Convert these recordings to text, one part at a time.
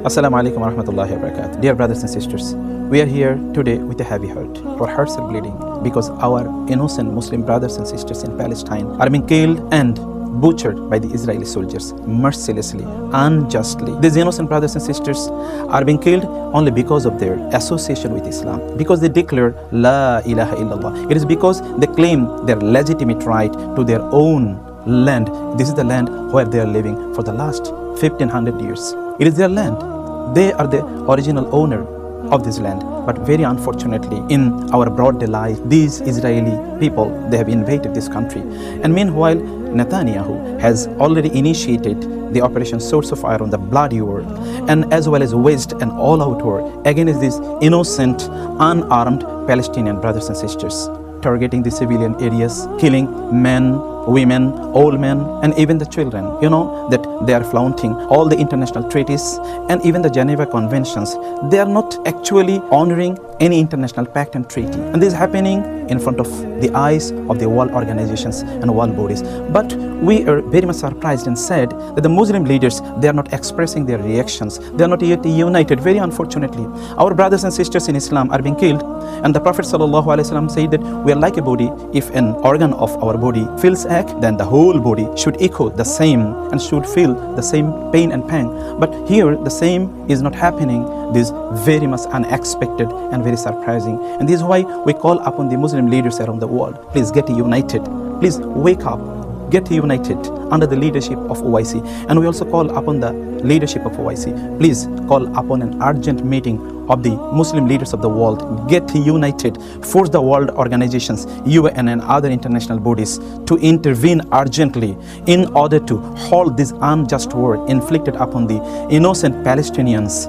Assalamu alaikum wa rahmatullahi wa barakatuh. Dear brothers and sisters, we are here today with a heavy heart. Our hearts are bleeding because our innocent Muslim brothers and sisters in Palestine are being killed and butchered by the Israeli soldiers mercilessly, unjustly. These innocent brothers and sisters are being killed only because of their association with Islam, because they declare La ilaha illallah. It is because they claim their legitimate right to their own land. This is the land where they are living for the last 1500 years. It is their land. They are the original owner of this land. But very unfortunately, in our broad daylight, these Israeli people, they have invaded this country. And meanwhile, Netanyahu has already initiated the Operation Source of Fire on the bloody war, and as well as waged an all-out war against these innocent, unarmed Palestinian brothers and sisters, targeting the civilian areas, killing men, women, old men, and even the children. You know that they are flaunting all the international treaties and even the Geneva Conventions. They are not actually honoring any international pact and treaty. And this is happening in front of the eyes of the world organizations and world bodies. But we are very much surprised and sad that the Muslim leaders, they are not expressing their reactions. They are not yet united, very unfortunately. Our brothers and sisters in Islam are being killed. And the Prophet ﷺ said that we are like a body. If an organ of our body feels ache, then the whole body should echo the same and should feel the same pain and pang. But here the same is not happening. This is very much unexpected and very surprising. And this is why we call upon the Muslim leaders around the world. Please get united. Please wake up. Get united under the leadership of OIC. And we also call upon the leadership of OIC. Please call upon an urgent meeting of the Muslim leaders of the world. Get united. Force the world organizations, UN and other international bodies to intervene urgently in order to halt this unjust war inflicted upon the innocent Palestinians.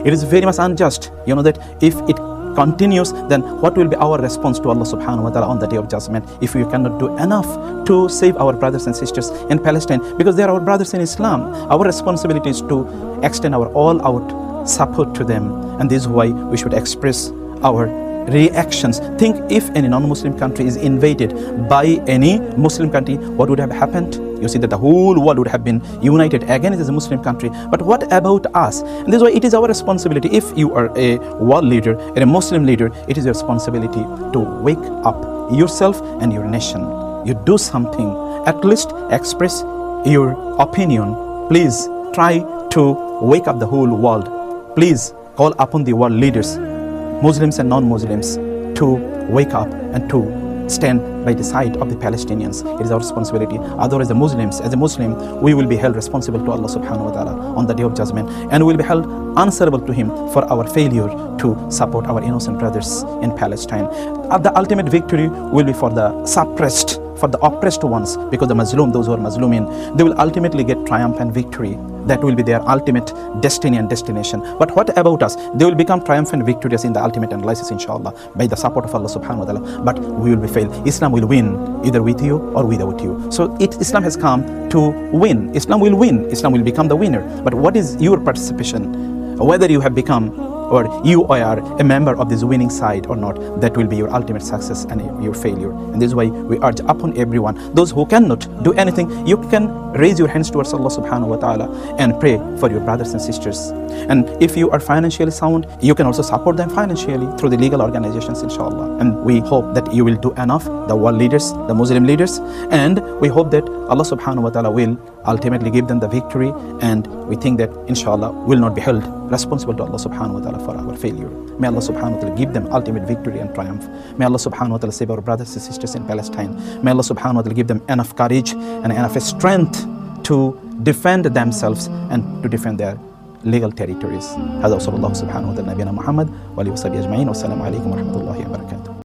It is very much unjust. You know that if it continues, then what will be our response to Allah subhanahu wa ta'ala on the day of judgment if we cannot do enough to save our brothers and sisters in Palestine, because they are our brothers in Islam. Our responsibility is to extend our all-out support to them, and this is why we should express our reactions. Think if any non-Muslim country is invaded by any Muslim country, what would have happened? You see that the whole world would have been united against this Muslim country. But what about us? And this is why it is our responsibility. If you are a world leader and a Muslim leader, it is your responsibility to wake up yourself and your nation. You do something, at least express your opinion. Please try to wake up the whole world. Please call upon the world leaders, Muslims and non-Muslims, to wake up and to stand by the side of the Palestinians. It is our responsibility. Otherwise, the Muslims, as a Muslim, we will be held responsible to Allah subhanahu wa ta'ala on the day of judgment, and we will be held answerable to Him for our failure to support our innocent brothers in Palestine. The ultimate victory will be for the suppressed, for the oppressed ones, because the Muslim, those who are Muslimin, they will ultimately get triumph and victory. That will be their ultimate destiny and destination. But what about us? They will become triumphant victorious in the ultimate analysis, inshallah, by the support of Allah subhanahu wa ta'ala. But we will be failed. Islam will win, either with you or without you. So Islam has come to win. Islam will win. Islam will become the winner. But what is your participation? Whether you have become or you are a member of this winning side or not, that will be your ultimate success and your failure. And this is why we urge upon everyone, those who cannot do anything, you can raise your hands towards Allah subhanahu wa ta'ala and pray for your brothers and sisters. And if you are financially sound, you can also support them financially through the legal organizations, inshallah. And we hope that you will do enough, the world leaders, the Muslim leaders, and we hope that Allah subhanahu wa ta'ala will ultimately give them the victory, and we think that inshallah will not be held responsible to Allah subhanahu wa ta'ala for our failure. May Allah subhanahu wa ta'ala give them ultimate victory and triumph. May Allah subhanahu wa ta'ala save our brothers and sisters in Palestine. May Allah subhanahu wa ta'ala give them enough courage and enough strength to defend themselves and to defend their legal territories. هذا وصلى الله سبحانه وتعالى نبينا محمد وآله وصحبه أجمعين والسلام عليكم ورحمة الله وبركاته.